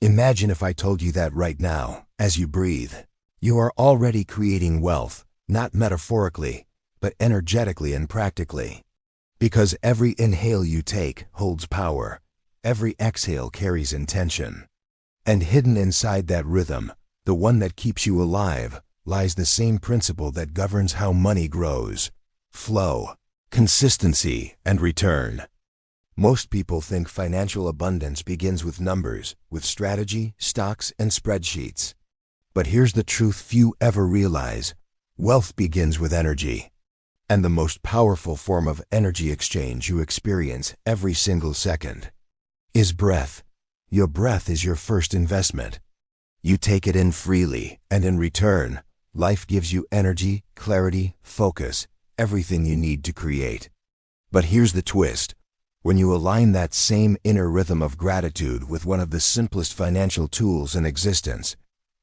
Imagine if I told you that right now, as you breathe. You are already creating wealth, not metaphorically, but energetically and practically. Because every inhale you take holds power, every exhale carries intention. And hidden inside that rhythm, the one that keeps you alive, lies the same principle that governs how money grows: flow, consistency, and return. Most people think financial abundance begins with numbers, with strategy, stocks, and spreadsheets. But here's the truth few ever realize: wealth begins with energy. And the most powerful form of energy exchange you experience every single second is breath. Your breath is your first investment. You take it in freely, and in return, life gives you energy, clarity, focus, everything you need to create. But here's the twist. When you align that same inner rhythm of gratitude with one of the simplest financial tools in existence,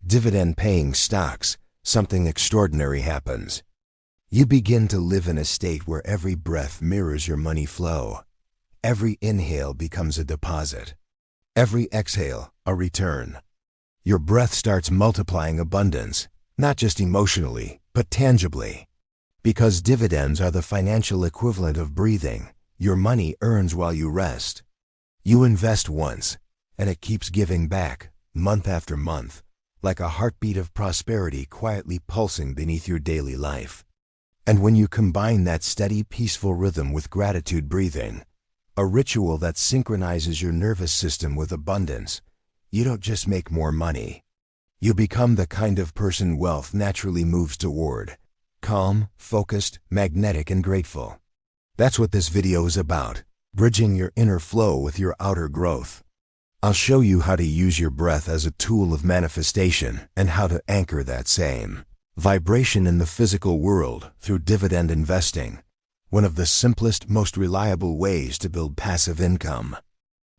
dividend-paying stocks, something extraordinary happens. You begin to live in a state where every breath mirrors your money flow. Every inhale becomes a deposit. Every exhale, a return. Your breath starts multiplying abundance, not just emotionally, but tangibly. Because dividends are the financial equivalent of breathing, your money earns while you rest. You invest once, and it keeps giving back, month after month, like a heartbeat of prosperity quietly pulsing beneath your daily life. And when you combine that steady, peaceful rhythm with gratitude breathing, a ritual that synchronizes your nervous system with abundance, you don't just make more money. You become the kind of person wealth naturally moves toward: calm, focused, magnetic, and grateful. That's what this video is about, bridging your inner flow with your outer growth. I'll show you how to use your breath as a tool of manifestation and how to anchor that same vibration in the physical world through dividend investing, one of the simplest, most reliable ways to build passive income.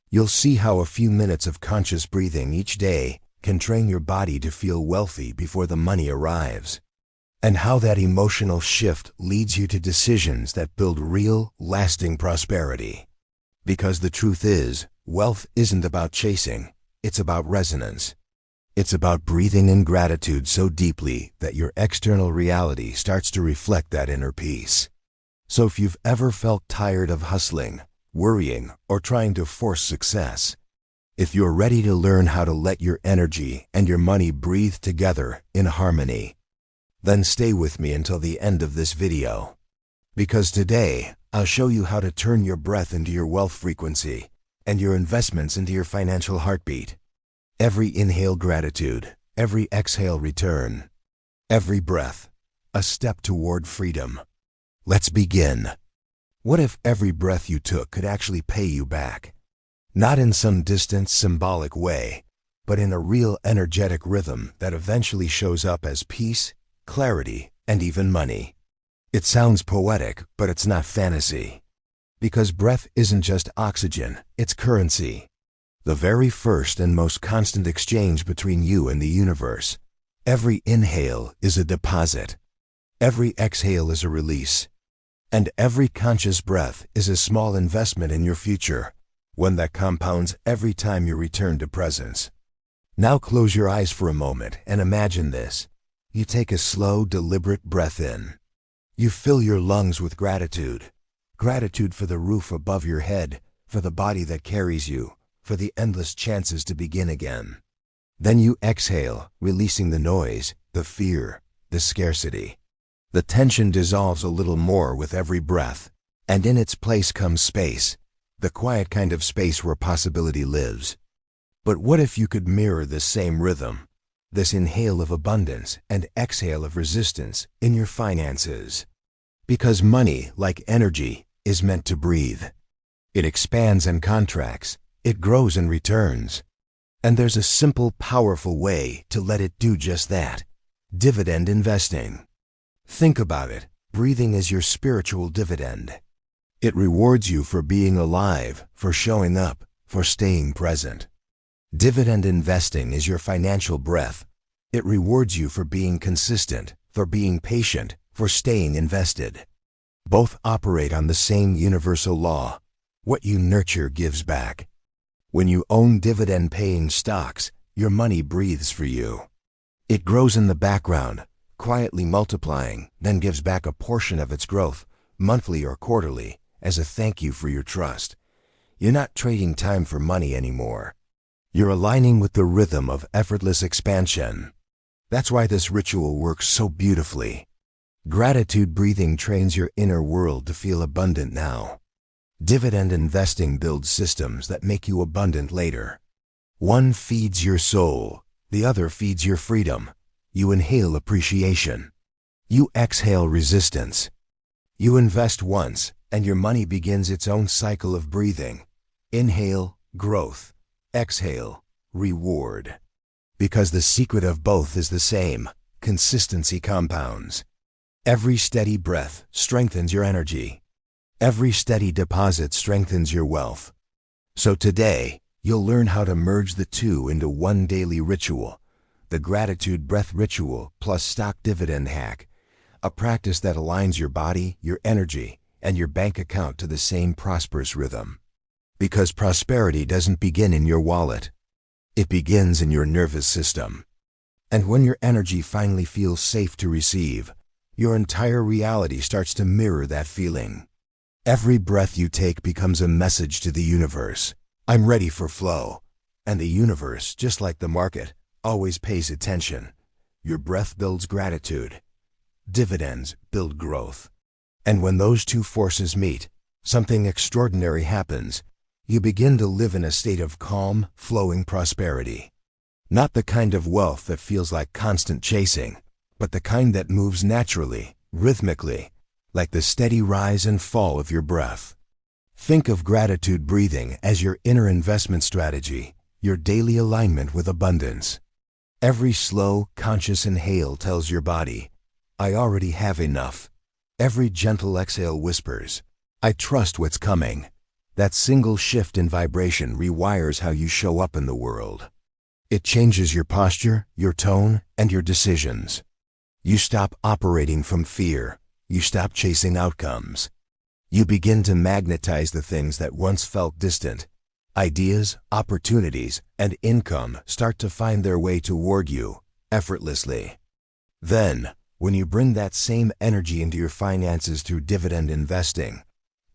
You'll see how a few minutes of conscious breathing each day can train your body to feel wealthy before the money arrives, and how that emotional shift leads you to decisions that build real, lasting prosperity. Because the truth is, wealth isn't about chasing, it's about resonance. It's about breathing in gratitude so deeply that your external reality starts to reflect that inner peace. So if you've ever felt tired of hustling, worrying, or trying to force success, if you're ready to learn how to let your energy and your money breathe together in harmony, then stay with me until the end of this video. Because today, I'll show you how to turn your breath into your wealth frequency and your investments into your financial heartbeat. Every inhale gratitude, every exhale return, every breath a step toward freedom. Let's begin. What if every breath you took could actually pay you back? Not in some distant, symbolic way, but in a real energetic rhythm that eventually shows up as peace, clarity, and even money. It sounds poetic, but it's not fantasy. Because breath isn't just oxygen, it's currency. The very first and most constant exchange between you and the universe. Every inhale is a deposit. Every exhale is a release. And every conscious breath is a small investment in your future, one that compounds every time you return to presence. Now close your eyes for a moment and imagine this. You take a slow, deliberate breath in. You fill your lungs with gratitude. Gratitude for the roof above your head, for the body that carries you, for the endless chances to begin again. Then you exhale, releasing the noise, the fear, the scarcity. The tension dissolves a little more with every breath, and in its place comes space, the quiet kind of space where possibility lives. But what if you could mirror this same rhythm, this inhale of abundance and exhale of resistance in your finances? Because money, like energy, is meant to breathe. It expands and contracts. It grows and returns. And there's a simple, powerful way to let it do just that: dividend investing. Think about it. Breathing is your spiritual dividend. It rewards you for being alive, for showing up, for staying present. Dividend investing is your financial breath. It rewards you for being consistent, for being patient, for staying invested. Both operate on the same universal law: what you nurture gives back. When you own dividend-paying stocks, your money breathes for you. It grows in the background, quietly multiplying, then gives back a portion of its growth, monthly or quarterly, as a thank you for your trust. You're not trading time for money anymore. You're aligning with the rhythm of effortless expansion. That's why this ritual works so beautifully. Gratitude breathing trains your inner world to feel abundant now. Dividend investing builds systems that make you abundant later. One feeds your soul, the other feeds your freedom. You inhale appreciation. You exhale resistance. You invest once, and your money begins its own cycle of breathing. Inhale, growth. Exhale, reward. Because the secret of both is the same: consistency compounds. Every steady breath strengthens your energy. Every steady deposit strengthens your wealth. So today, you'll learn how to merge the two into one daily ritual, the gratitude breath ritual plus stock dividend hack, a practice that aligns your body, your energy, and your bank account to the same prosperous rhythm. Because prosperity doesn't begin in your wallet. It begins in your nervous system. And when your energy finally feels safe to receive, your entire reality starts to mirror that feeling. Every breath you take becomes a message to the universe. I'm ready for flow. And the universe, just like the market, always pays attention. Your breath builds gratitude. Dividends build growth. And when those two forces meet, something extraordinary happens. You begin to live in a state of calm, flowing prosperity. Not the kind of wealth that feels like constant chasing, but the kind that moves naturally, rhythmically, like the steady rise and fall of your breath. Think of gratitude breathing as your inner investment strategy, your daily alignment with abundance. Every slow, conscious inhale tells your body, I already have enough. Every gentle exhale whispers, I trust what's coming. That single shift in vibration rewires how you show up in the world. It changes your posture, your tone, and your decisions. You stop operating from fear. You stop chasing outcomes. You begin to magnetize the things that once felt distant. Ideas, opportunities, and income start to find their way toward you, effortlessly. Then, when you bring that same energy into your finances through dividend investing,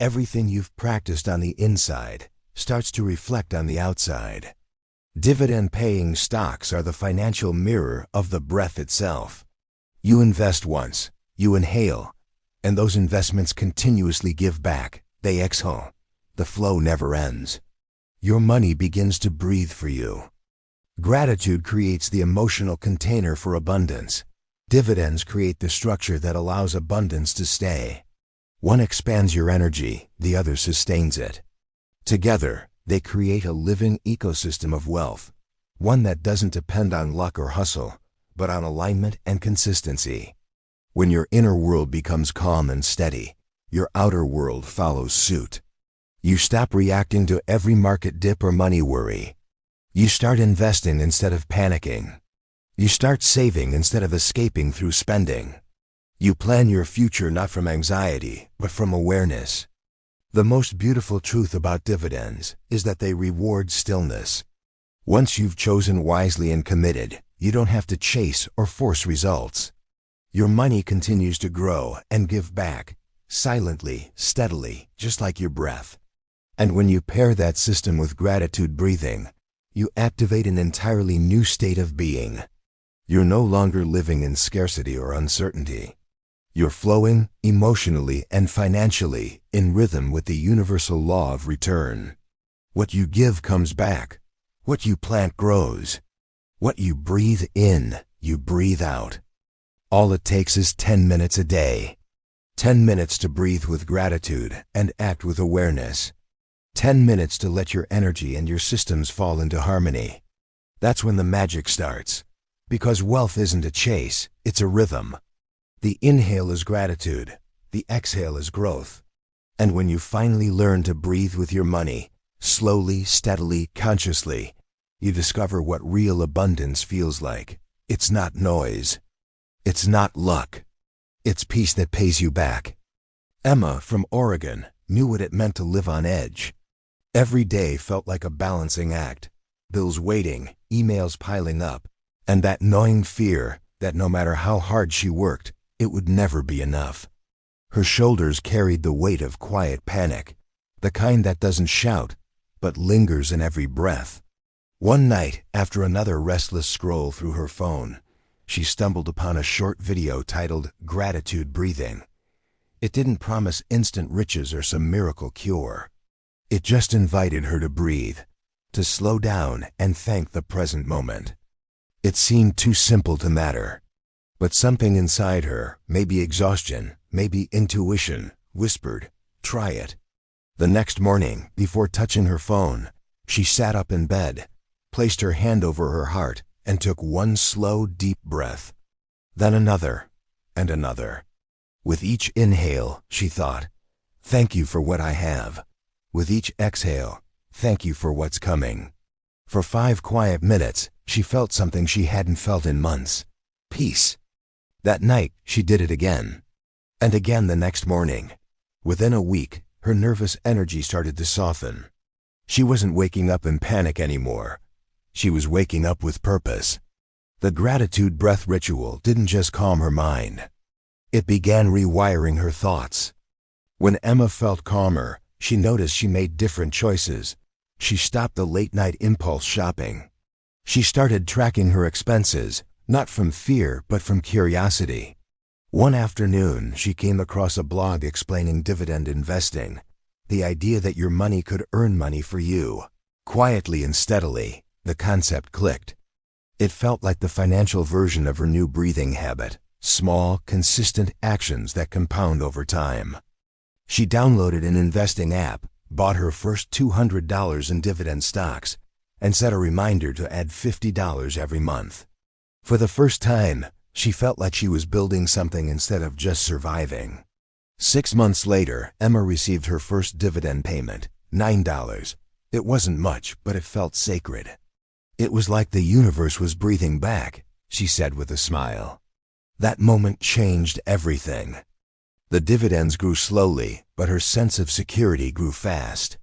everything you've practiced on the inside starts to reflect on the outside. Dividend-paying stocks are the financial mirror of the breath itself. You invest once, you inhale, and those investments continuously give back. They exhale. The flow never ends. Your money begins to breathe for you. Gratitude creates the emotional container for abundance. Dividends create the structure that allows abundance to stay. One expands your energy, the other sustains it. Together, they create a living ecosystem of wealth, one that doesn't depend on luck or hustle, but on alignment and consistency. When your inner world becomes calm and steady, your outer world follows suit. You stop reacting to every market dip or money worry. You start investing instead of panicking. You start saving instead of escaping through spending. You plan your future not from anxiety, but from awareness. The most beautiful truth about dividends is that they reward stillness. Once you've chosen wisely and committed, you don't have to chase or force results. Your money continues to grow and give back, silently, steadily, just like your breath. And when you pair that system with gratitude breathing, you activate an entirely new state of being. You're no longer living in scarcity or uncertainty. You're flowing, emotionally and financially, in rhythm with the universal law of return. What you give comes back. What you plant grows. What you breathe in, you breathe out. All it takes is 10 minutes a day. 10 minutes to breathe with gratitude and act with awareness. 10 minutes to let your energy and your systems fall into harmony. That's when the magic starts. Because wealth isn't a chase, it's a rhythm. The inhale is gratitude, the exhale is growth. And when you finally learn to breathe with your money, slowly, steadily, consciously, you discover what real abundance feels like. It's not noise. It's not luck. It's peace that pays you back. Emma from Oregon knew what it meant to live on edge. Every day felt like a balancing act. Bills waiting, emails piling up, and that gnawing fear that no matter how hard she worked, it would never be enough. Her shoulders carried the weight of quiet panic, the kind that doesn't shout, but lingers in every breath. One night, after another restless scroll through her phone, she stumbled upon a short video titled Gratitude Breathing. It didn't promise instant riches or some miracle cure. It just invited her to breathe, to slow down and thank the present moment. It seemed too simple to matter, but something inside her, maybe exhaustion, maybe intuition, whispered, "Try it." The next morning, before touching her phone, she sat up in bed, placed her hand over her heart, and took one slow, deep breath. Then another, and another. With each inhale, she thought, "Thank you for what I have." With each exhale, "Thank you for what's coming." For 5 quiet minutes, she felt something she hadn't felt in months: peace. That night, she did it again. And again the next morning. Within a week, her nervous energy started to soften. She wasn't waking up in panic anymore. She was waking up with purpose. The gratitude breath ritual didn't just calm her mind. It began rewiring her thoughts. When Emma felt calmer, she noticed she made different choices. She stopped the late-night impulse shopping. She started tracking her expenses, not from fear but from curiosity. One afternoon, she came across a blog explaining dividend investing, the idea that your money could earn money for you. Quietly and steadily, the concept clicked. It felt like the financial version of her new breathing habit, small, consistent actions that compound over time. She downloaded an investing app, bought her first $200 in dividend stocks, and set a reminder to add $50 every month. For the first time, she felt like she was building something instead of just surviving. 6 months later, Emma received her first dividend payment, $9. It wasn't much, but it felt sacred. It was like the universe was breathing back, she said with a smile. That moment changed everything. The dividends grew slowly, but her sense of security grew fast.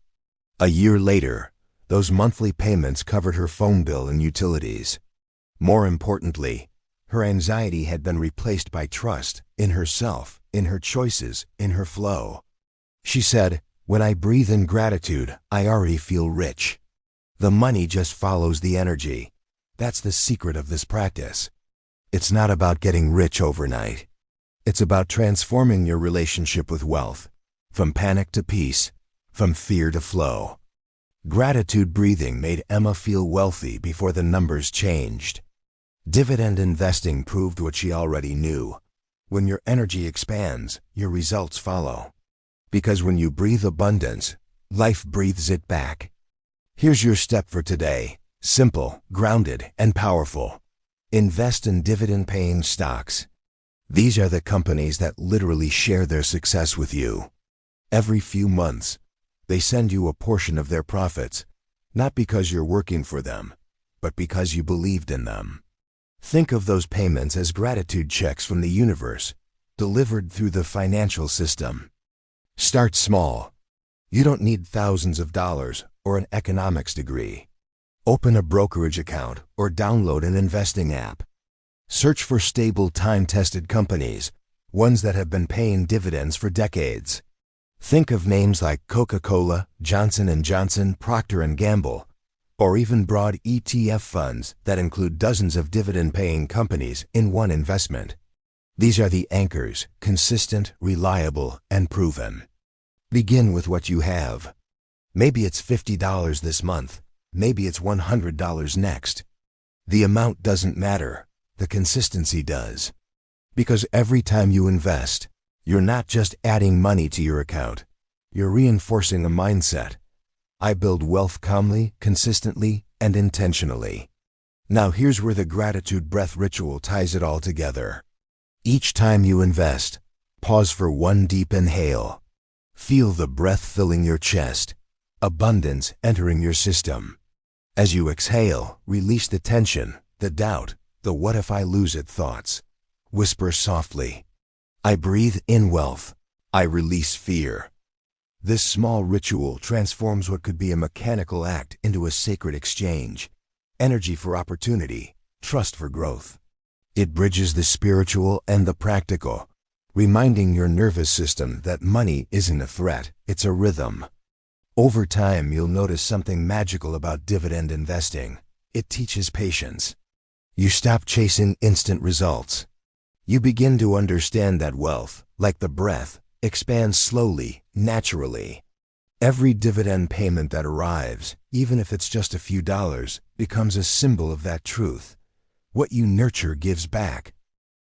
A year later, those monthly payments covered her phone bill and utilities. More importantly, her anxiety had been replaced by trust in herself, in her choices, in her flow. She said, "When I breathe in gratitude, I already feel rich. The money just follows the energy." That's the secret of this practice. It's not about getting rich overnight. It's about transforming your relationship with wealth, from panic to peace, from fear to flow. Gratitude breathing made Emma feel wealthy before the numbers changed. Dividend investing proved what she already knew. When your energy expands, your results follow. Because when you breathe abundance, life breathes it back. Here's your step for today. Simple, grounded, and powerful. Invest in dividend-paying stocks. These are the companies that literally share their success with you. Every few months, they send you a portion of their profits, not because you're working for them, but because you believed in them. Think of those payments as gratitude checks from the universe, delivered through the financial system. Start small. You don't need thousands of dollars or an economics degree. Open a brokerage account or download an investing app. Search for stable, time-tested companies, ones that have been paying dividends for decades. Think of names like Coca-Cola, Johnson & Johnson, Procter & Gamble, or even broad ETF funds that include dozens of dividend-paying companies in one investment. These are the anchors, consistent, reliable, and proven. Begin with what you have. Maybe it's $50 this month. Maybe it's $100 next. The amount doesn't matter. The consistency does. Because every time you invest, you're not just adding money to your account. You're reinforcing a mindset. I build wealth calmly, consistently, and intentionally. Now here's where the gratitude breath ritual ties it all together. Each time you invest, pause for one deep inhale. Feel the breath filling your chest, abundance entering your system. As you exhale, release the tension, the doubt, the "what if I lose it" thoughts. Whisper softly, "I breathe in wealth. I release fear." This small ritual transforms what could be a mechanical act into a sacred exchange. Energy for opportunity, trust for growth. It bridges the spiritual and the practical, reminding your nervous system that money isn't a threat, it's a rhythm. Over time, you'll notice something magical about dividend investing. It teaches patience. You stop chasing instant results. You begin to understand that wealth, like the breath, expands slowly, naturally. Every dividend payment that arrives, even if it's just a few dollars, becomes a symbol of that truth. What you nurture gives back.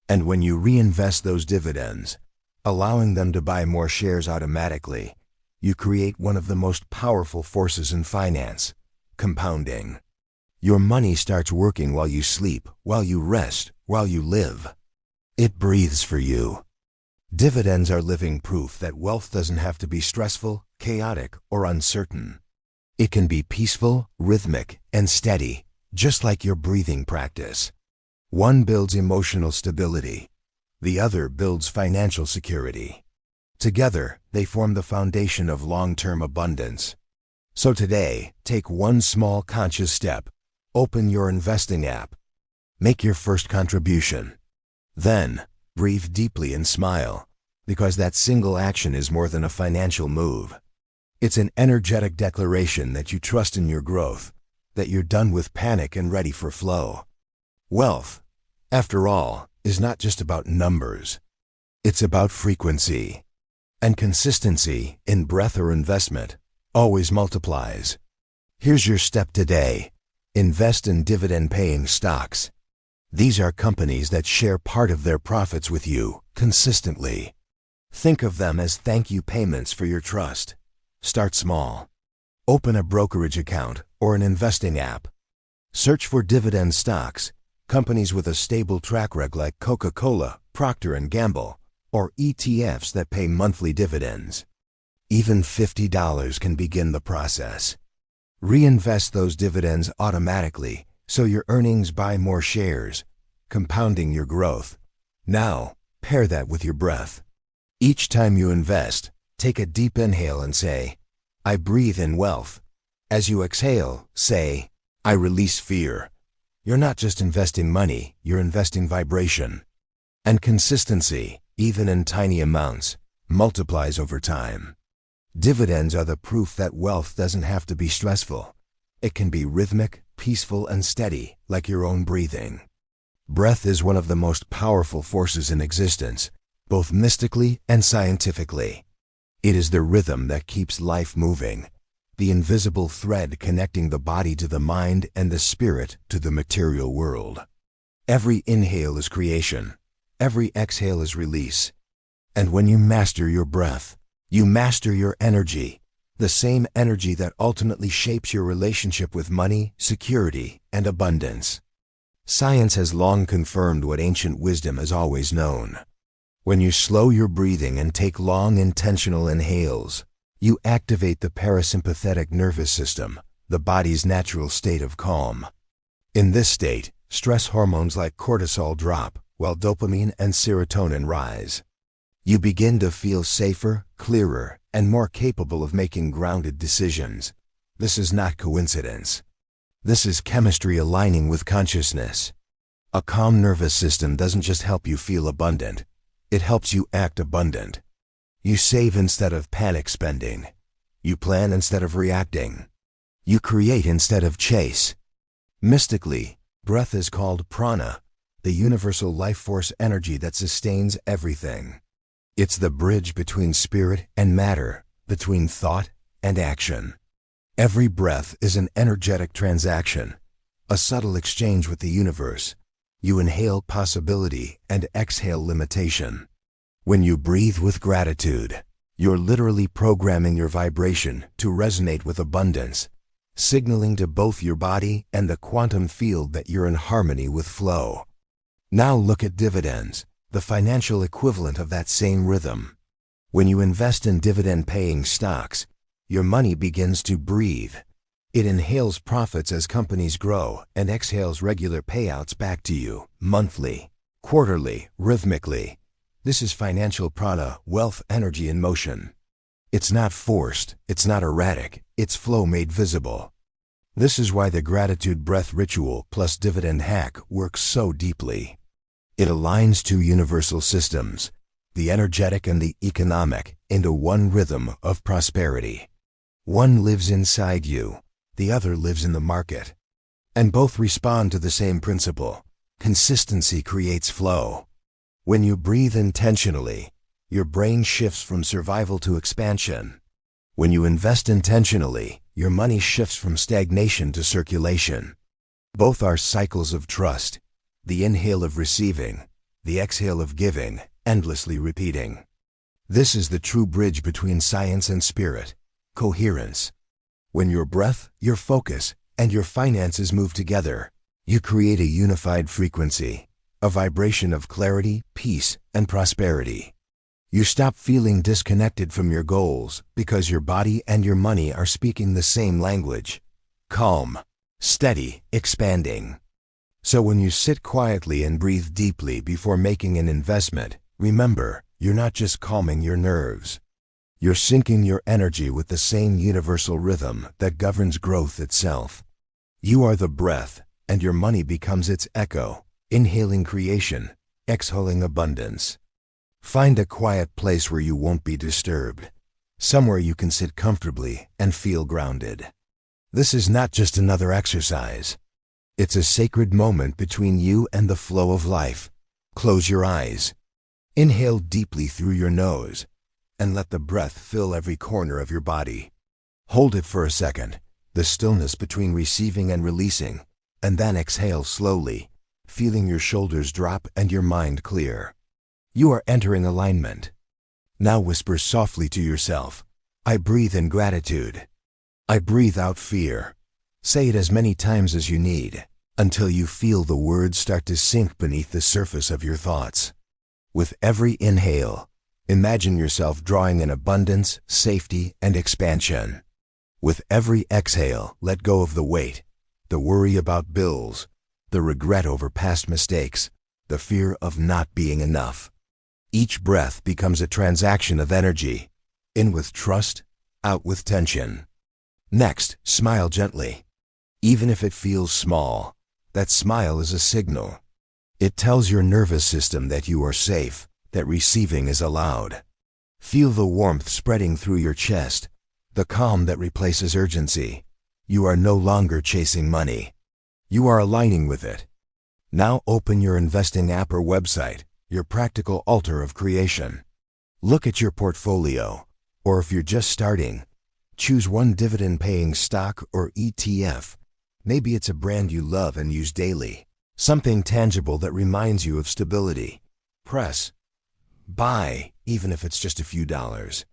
And when you reinvest those dividends, allowing them to buy more shares automatically, you create one of the most powerful forces in finance: compounding. Your money starts working while you sleep, while you rest, while you live. It breathes for you. Dividends are living proof that wealth doesn't have to be stressful, chaotic, or uncertain. It can be peaceful, rhythmic, and steady, just like your breathing practice. One builds emotional stability. The other builds financial security. Together, they form the foundation of long-term abundance. So today, take one small conscious step. Open your investing app. Make your first contribution. Then, breathe deeply and smile, because that single action is more than a financial move. It's an energetic declaration that you trust in your growth, that you're done with panic and ready for flow. Wealth, after all, is not just about numbers. It's about frequency. And consistency, in breath or investment, always multiplies. Here's your step today. Invest in dividend-paying stocks. These are companies that share part of their profits with you, consistently. Think of them as thank you payments for your trust. Start small. Open a brokerage account or an investing app. Search for dividend stocks, companies with a stable track record like Coca-Cola, Procter & Gamble, or ETFs that pay monthly dividends. Even $50 can begin the process. Reinvest those dividends automatically so your earnings buy more shares, compounding your growth. Now, pair that with your breath. Each time you invest, take a deep inhale and say, "I breathe in wealth." As you exhale, say, "I release fear." You're not just investing money, you're investing vibration. And consistency, even in tiny amounts, multiplies over time. Dividends are the proof that wealth doesn't have to be stressful. It can be rhythmic, peaceful, and steady, like your own breathing. Breath is one of the most powerful forces in existence, both mystically and scientifically. It is the rhythm that keeps life moving, the invisible thread connecting the body to the mind and the spirit to the material world. Every inhale is creation. Every exhale is release. And when you master your breath, you master your energy, the same energy that ultimately shapes your relationship with money, security, and abundance. Science has long confirmed what ancient wisdom has always known. When you slow your breathing and take long, intentional inhales, you activate the parasympathetic nervous system, the body's natural state of calm. In this state, stress hormones like cortisol drop, while dopamine and serotonin rise. You begin to feel safer, clearer, and more capable of making grounded decisions. This is not coincidence. This is chemistry aligning with consciousness. A calm nervous system doesn't just help you feel abundant, it helps you act abundant. You save instead of panic spending. You plan instead of reacting. You create instead of chase. Mystically, breath is called prana, the universal life force energy that sustains everything. It's the bridge between spirit and matter, between thought and action. Every breath is an energetic transaction, a subtle exchange with the universe. You inhale possibility and exhale limitation. When you breathe with gratitude, you're literally programming your vibration to resonate with abundance, signaling to both your body and the quantum field that you're in harmony with flow. Now look at dividends, the financial equivalent of that same rhythm. When you invest in dividend-paying stocks, your money begins to breathe. It inhales profits as companies grow and exhales regular payouts back to you, monthly, quarterly, rhythmically. This is financial prana, wealth energy in motion. It's not forced, it's not erratic, it's flow made visible. This is why the gratitude breath ritual plus dividend hack works so deeply. It aligns two universal systems, the energetic and the economic, into one rhythm of prosperity. One lives inside you, the other lives in the market. And both respond to the same principle. Consistency creates flow. When you breathe intentionally, your brain shifts from survival to expansion. When you invest intentionally, your money shifts from stagnation to circulation. Both are cycles of trust, the inhale of receiving, the exhale of giving, endlessly repeating. This is the true bridge between science and spirit, coherence. When your breath, your focus, and your finances move together, you create a unified frequency, a vibration of clarity, peace, and prosperity. You stop feeling disconnected from your goals because your body and your money are speaking the same language. Calm, steady, expanding. So when you sit quietly and breathe deeply before making an investment, remember, you're not just calming your nerves. You're syncing your energy with the same universal rhythm that governs growth itself. You are the breath, and your money becomes its echo, inhaling creation, exhaling abundance. Find a quiet place where you won't be disturbed, somewhere you can sit comfortably and feel grounded. This is not just another exercise. It's a sacred moment between you and the flow of life. Close your eyes. Inhale deeply through your nose, and let the breath fill every corner of your body. Hold it for a second, the stillness between receiving and releasing, and then exhale slowly, feeling your shoulders drop and your mind clear. You are entering alignment. Now whisper softly to yourself, I breathe in gratitude. I breathe out fear. Say it as many times as you need, until you feel the words start to sink beneath the surface of your thoughts. With every inhale, imagine yourself drawing in abundance, safety, and expansion. With every exhale, let go of the weight, the worry about bills, the regret over past mistakes, the fear of not being enough. Each breath becomes a transaction of energy, in with trust, out with tension. Next, smile gently. Even if it feels small, that smile is a signal. It tells your nervous system that you are safe, that receiving is allowed. Feel the warmth spreading through your chest, the calm that replaces urgency. You are no longer chasing money. You are aligning with it. Now open your investing app or website, your practical altar of creation. Look at your portfolio, or if you're just starting, choose one dividend-paying stock or ETF. Maybe it's a brand you love and use daily, something tangible that reminds you of stability. Press buy, even if it's just a few dollars.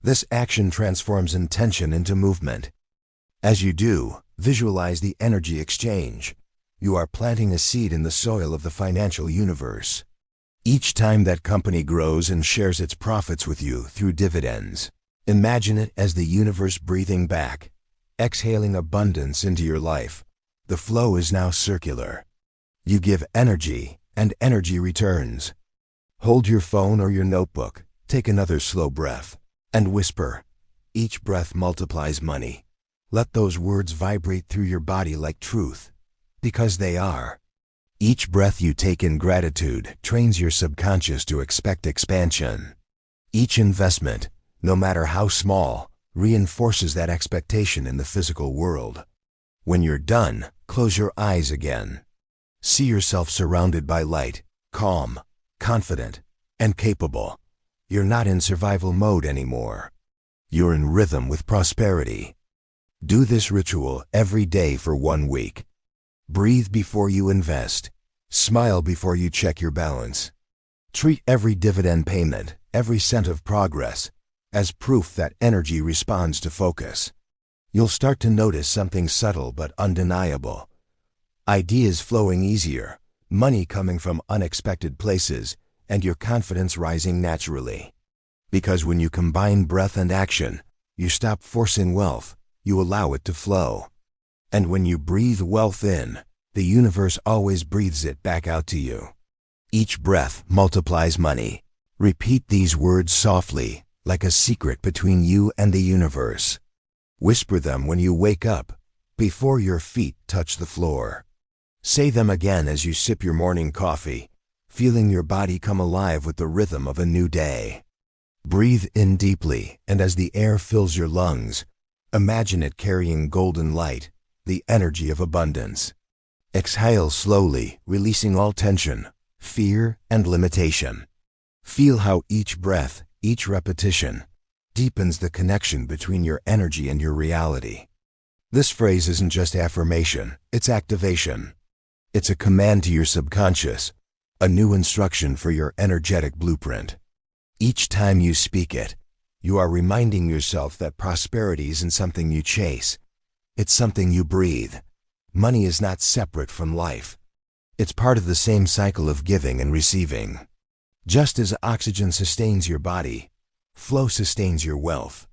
This action transforms intention into movement. As you do, visualize the energy exchange. You are planting a seed in the soil of the financial universe. Each time that company grows and shares its profits with you through dividends, imagine it as the universe breathing back, exhaling abundance into your life. The flow is now circular. You give energy, and energy returns. Hold your phone or your notebook, take another slow breath, and whisper, each breath multiplies money. Let those words vibrate through your body like truth, because they are. Each breath you take in gratitude trains your subconscious to expect expansion. Each investment, no matter how small, reinforces that expectation in the physical world. When you're done, close your eyes again. See yourself surrounded by light, calm, confident, and capable. You're not in survival mode anymore. You're in rhythm with prosperity. Do this ritual every day for 1 week. Breathe before you invest. Smile before you check your balance. Treat every dividend payment, every cent of progress, as proof that energy responds to focus. You'll start to notice something subtle but undeniable. Ideas flowing easier, money coming from unexpected places, and your confidence rising naturally. Because when you combine breath and action, you stop forcing wealth, you allow it to flow. And when you breathe wealth in, the universe always breathes it back out to you. Each breath multiplies money. Repeat these words softly, like a secret between you and the universe. Whisper them when you wake up, before your feet touch the floor. Say them again as you sip your morning coffee, feeling your body come alive with the rhythm of a new day. Breathe in deeply, and as the air fills your lungs, imagine it carrying golden light, the energy of abundance. Exhale slowly, releasing all tension, fear, and limitation. Feel how each breath, each repetition, deepens the connection between your energy and your reality. This phrase isn't just affirmation, it's activation. It's a command to your subconscious, a new instruction for your energetic blueprint. Each time you speak it, you are reminding yourself that prosperity isn't something you chase. It's something you breathe. Money is not separate from life. It's part of the same cycle of giving and receiving. Just as oxygen sustains your body, flow sustains your wealth.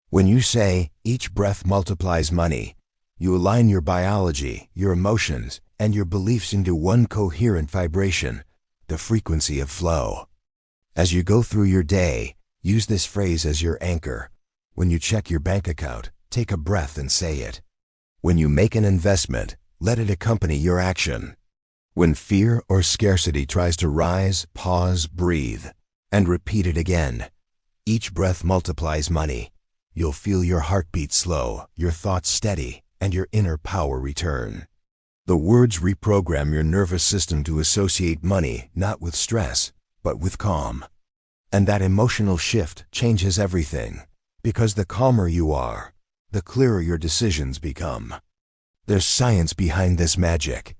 When you say, each breath multiplies money, you align your biology, your emotions, and your beliefs into one coherent vibration, the frequency of flow. As you go through your day, use this phrase as your anchor. When you check your bank account, take a breath and say it. When you make an investment, let it accompany your action. When fear or scarcity tries to rise, pause, breathe, and repeat it again. Each breath multiplies money. You'll feel your heartbeat slow, your thoughts steady, and your inner power return. The words reprogram your nervous system to associate money not with stress, but with calm. And that emotional shift changes everything, because the calmer you are, the clearer your decisions become. There's science behind this magic.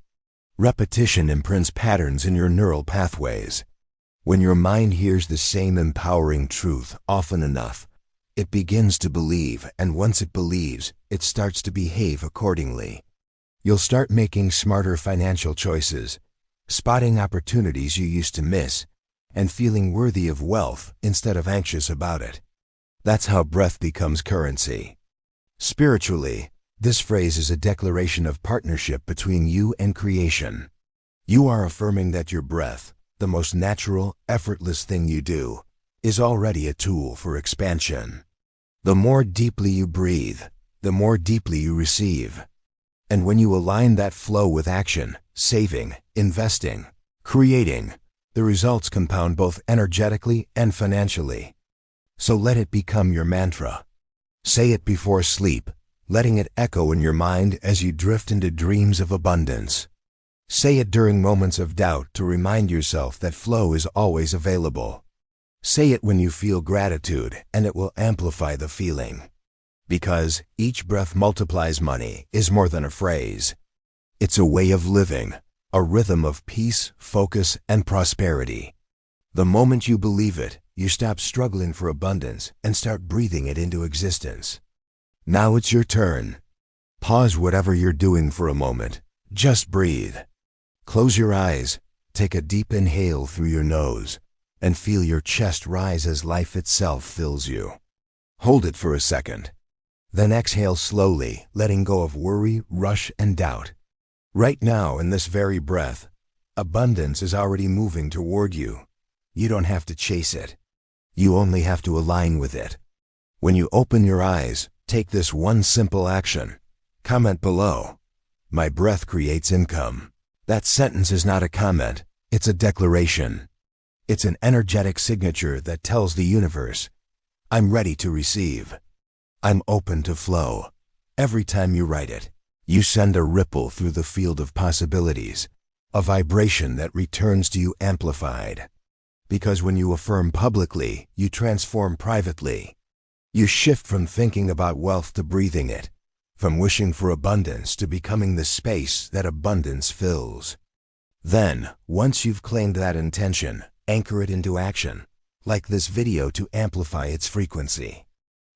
Repetition imprints patterns in your neural pathways. When your mind hears the same empowering truth often enough, it begins to believe, and once it believes, it starts to behave accordingly. You'll start making smarter financial choices, spotting opportunities you used to miss, and feeling worthy of wealth instead of anxious about it. That's how breath becomes currency. Spiritually, this phrase is a declaration of partnership between you and creation. You are affirming that your breath, the most natural, effortless thing you do, is already a tool for expansion. The more deeply you breathe, the more deeply you receive. And when you align that flow with action, saving, investing, creating, the results compound both energetically and financially. So let it become your mantra. Say it before sleep, letting it echo in your mind as you drift into dreams of abundance. Say it during moments of doubt to remind yourself that flow is always available. Say it when you feel gratitude, and it will amplify the feeling. Because each breath multiplies money is more than a phrase. It's a way of living, a rhythm of peace, focus, and prosperity. The moment you believe it, you stop struggling for abundance and start breathing it into existence. Now it's your turn. Pause whatever you're doing for a moment. Just breathe. Close your eyes, take a deep inhale through your nose, and feel your chest rise as life itself fills you. Hold it for a second. Then exhale slowly, letting go of worry, rush, and doubt. Right now, in this very breath, abundance is already moving toward you. You don't have to chase it. You only have to align with it. When you open your eyes, take this one simple action. Comment below. My breath creates income. That sentence is not a comment, it's a declaration. It's an energetic signature that tells the universe, I'm ready to receive. I'm open to flow. Every time you write it, you send a ripple through the field of possibilities, a vibration that returns to you amplified. Because when you affirm publicly, you transform privately. You shift from thinking about wealth to breathing it, from wishing for abundance to becoming the space that abundance fills. Then, once you've claimed that intention, anchor it into action, like this video to amplify its frequency.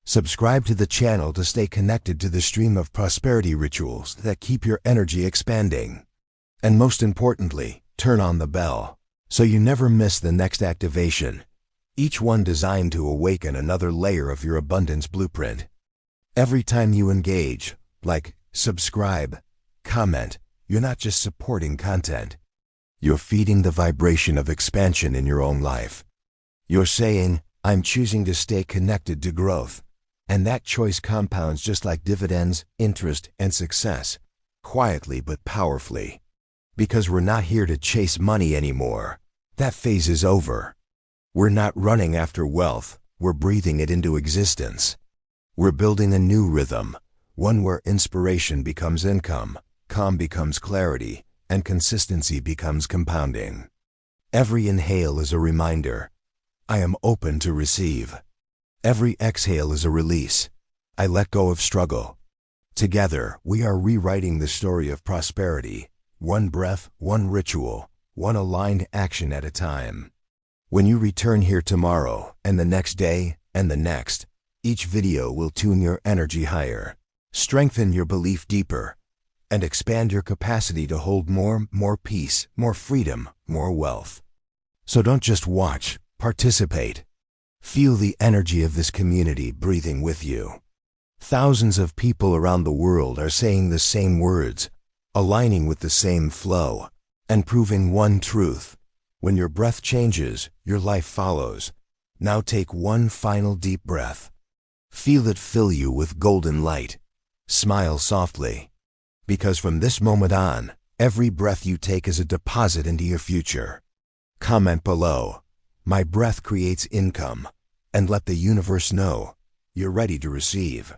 Subscribe to the channel to stay connected to the stream of prosperity rituals that keep your energy expanding. And most importantly, turn on the bell, so you never miss the next activation, each one designed to awaken another layer of your abundance blueprint. Every time you engage, like, subscribe, comment, you're not just supporting content. You're feeding the vibration of expansion in your own life. You're saying, I'm choosing to stay connected to growth. And that choice compounds just like dividends, interest, and success, quietly but powerfully. Because we're not here to chase money anymore. That phase is over. We're not running after wealth, we're breathing it into existence. We're building a new rhythm, one where inspiration becomes income, calm becomes clarity, and consistency becomes compounding. Every inhale is a reminder. I am open to receive. Every exhale is a release. I let go of struggle. Together, we are rewriting the story of prosperity, one breath, one ritual, one aligned action at a time. When you return here tomorrow, and the next day, and the next, each video will tune your energy higher, strengthen your belief deeper, and expand your capacity to hold more peace, more freedom, more wealth. So don't just watch, participate. Feel the energy of this community breathing with you. Thousands of people around the world are saying the same words, aligning with the same flow, and proving one truth. When your breath changes, your life follows. Now take one final deep breath. Feel it fill you with golden light. Smile softly. Because from this moment on, every breath you take is a deposit into your future. Comment below, "My breath creates income," and let the universe know you're ready to receive.